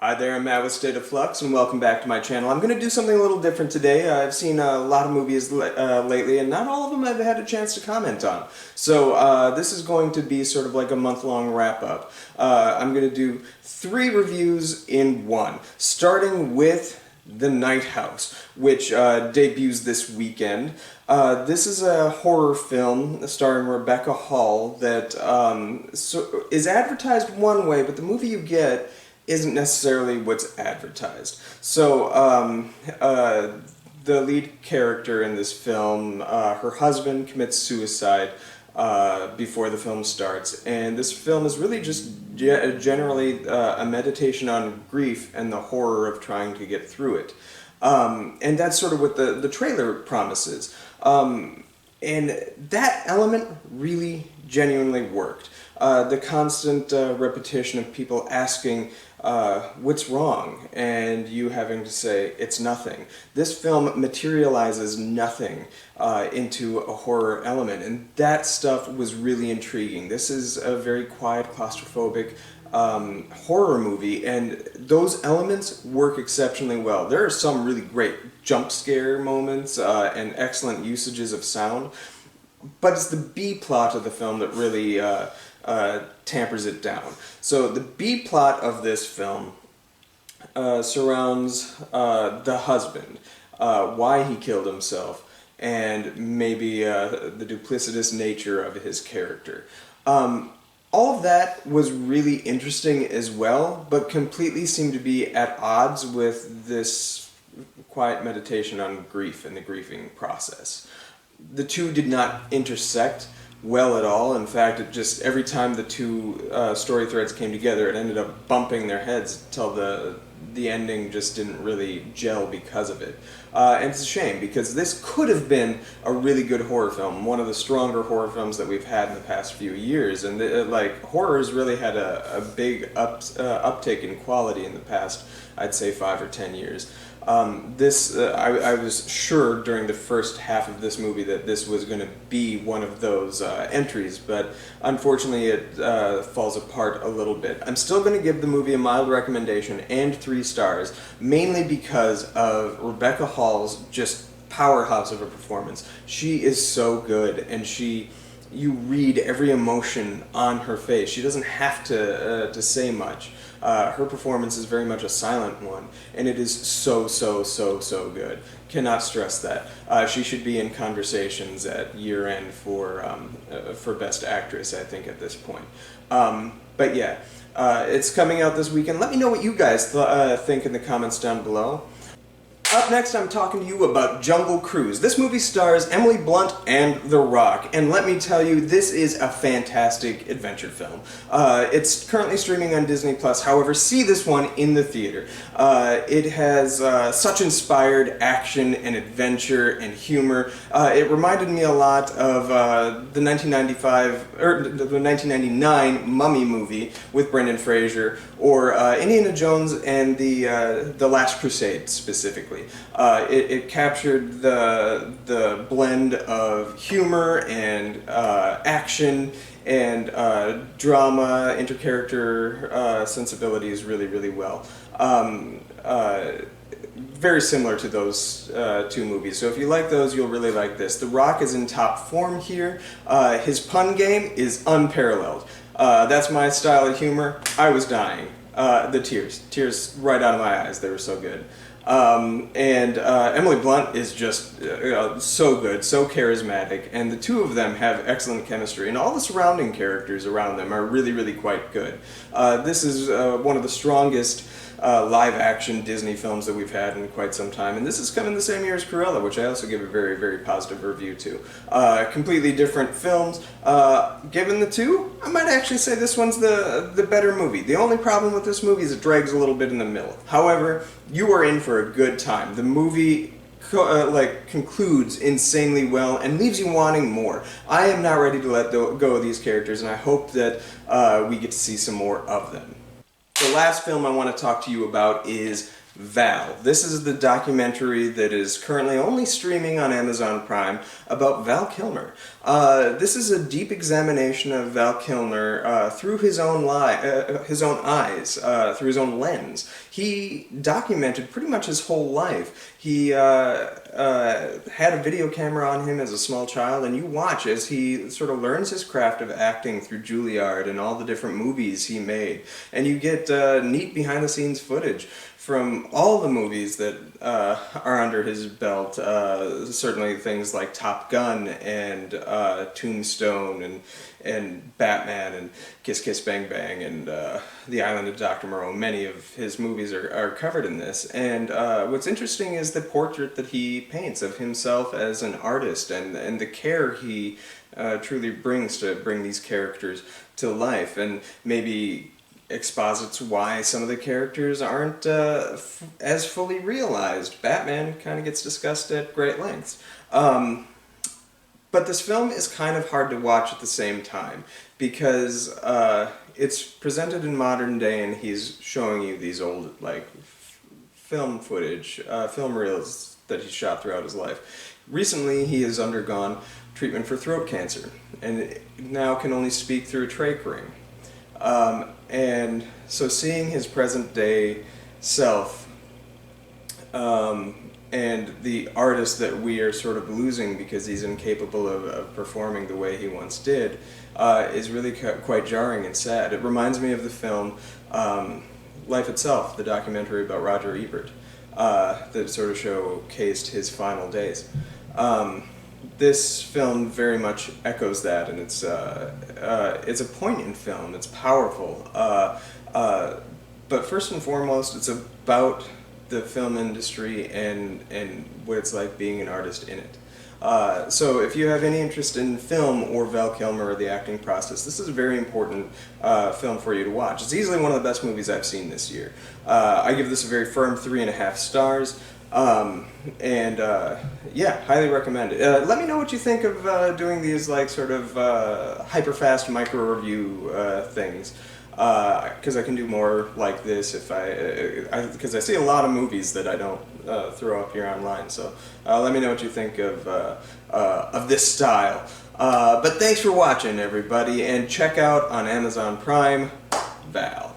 Hi there, I'm Matt with State of Flux, and welcome back to my channel. I'm going to do something a little different today. I've seen a lot of movies lately, and not all of them I've had a chance to comment on. So this is going to be sort of like a month-long wrap-up. I'm going to do 3 reviews in one, starting with The Night House, which debuts this weekend. This is a horror film starring Rebecca Hall that is advertised one way, but the movie you get isn't necessarily what's advertised. So, the lead character in this film, her husband commits suicide before the film starts, and this film is really just generally a meditation on grief and the horror of trying to get through it. And that's sort of what the trailer promises. And that element really genuinely worked. The constant repetition of people asking, what's wrong? And you having to say, it's nothing. This film materializes nothing into a horror element, and that stuff was really intriguing. This is a very quiet, claustrophobic horror movie, and those elements work exceptionally well. There are some really great jump scare moments and excellent usages of sound, but it's the B plot of the film that really tampers it down. So the B plot of this film surrounds the husband, why he killed himself, and maybe the duplicitous nature of his character. All of that was really interesting as well, but completely seemed to be at odds with this quiet meditation on grief and the grieving process. The two did not intersect well at all. In fact, it just every time the two story threads came together, it ended up bumping their heads until the ending just didn't really gel because of it. And it's a shame, because this could have been a really good horror film, one of the stronger horror films that we've had in the past few years. And horror has really had a big uptick in quality in the past, I'd say 5 or 10 years. I was sure during the first half of this movie that this was going to be one of those entries, but unfortunately it falls apart a little bit. I'm still going to give the movie a mild recommendation and 3 stars, mainly because of Rebecca Hall's just powerhouse of a performance. She is so good, and you read every emotion on her face. She doesn't have to say much. Her performance is very much a silent one, and it is so good. Cannot stress that. She should be in conversations at year end for Best Actress, I think, at this point. But yeah, it's coming out this weekend. Let me know what you guys think in the comments down below. Up next, I'm talking to you about Jungle Cruise. This movie stars Emily Blunt and The Rock, and let me tell you, this is a fantastic adventure film. It's currently streaming on Disney+, however, see this one in the theater. It has such inspired action and adventure and humor. It reminded me a lot of the 1999 Mummy movie with Brendan Fraser, or Indiana Jones and the Last Crusade specifically. It captured the blend of humor and action and drama, intercharacter sensibilities really well. Very similar to those 2 movies. So if you like those, you'll really like this. The Rock is in top form here. His pun game is unparalleled. That's my style of humor. I was dying. The tears right out of my eyes. They were so good. Emily Blunt is just so good, so charismatic, and the two of them have excellent chemistry, and all the surrounding characters around them are really quite good. This is one of the strongest live-action Disney films that we've had in quite some time, and this is coming the same year as Cruella, which I also give a very positive review to. Completely different films. Given the two, I might actually say this one's the better movie. The only problem with this movie is it drags a little bit in the middle. However, you are in for a good time. The movie concludes insanely well and leaves you wanting more. I am not ready to let go of these characters, and I hope that we get to see some more of them. The last film I want to talk to you about is Val. This is the documentary that is currently only streaming on Amazon Prime about Val Kilmer. This is a deep examination of Val Kilmer through his own eyes, through his own lens. He documented pretty much his whole life. He had a video camera on him as a small child, and you watch as he sort of learns his craft of acting through Juilliard and all the different movies he made. And you get neat behind-the-scenes footage from all the movies that are under his belt. Certainly things like Top Gun and Tombstone and Batman and Kiss Kiss Bang Bang and The Island of Dr. Moreau. Many of his movies are covered in this. And what's interesting is the portrait that he paints of himself as an artist and the care he truly brings to bring these characters to life, and maybe exposits why some of the characters aren't as fully realized. Batman kind of gets discussed at great lengths. But this film is kind of hard to watch at the same time because it's presented in modern day and he's showing you these old film footage, film reels that he shot throughout his life. Recently he has undergone treatment for throat cancer and now can only speak through a trach ring. And so seeing his present day self and the artist that we are sort of losing because he's incapable of performing the way he once did is really quite jarring and sad. It reminds me of the film Life Itself, the documentary about Roger Ebert that sort of showcased his final days. This film very much echoes that, and it's a poignant film. It's powerful, but first and foremost, it's about the film industry and what it's like being an artist in it. So if you have any interest in film or Val Kilmer or the acting process, this is a very important film for you to watch. It's easily one of the best movies I've seen this year. I give this a very firm 3.5 stars. Yeah, highly recommend it. Let me know what you think of doing these sort of hyper-fast micro-review things. Because I can do more like this if because I see a lot of movies that I don't throw up here online. So let me know what you think of this style. But thanks for watching, everybody, and check out on Amazon Prime, Val.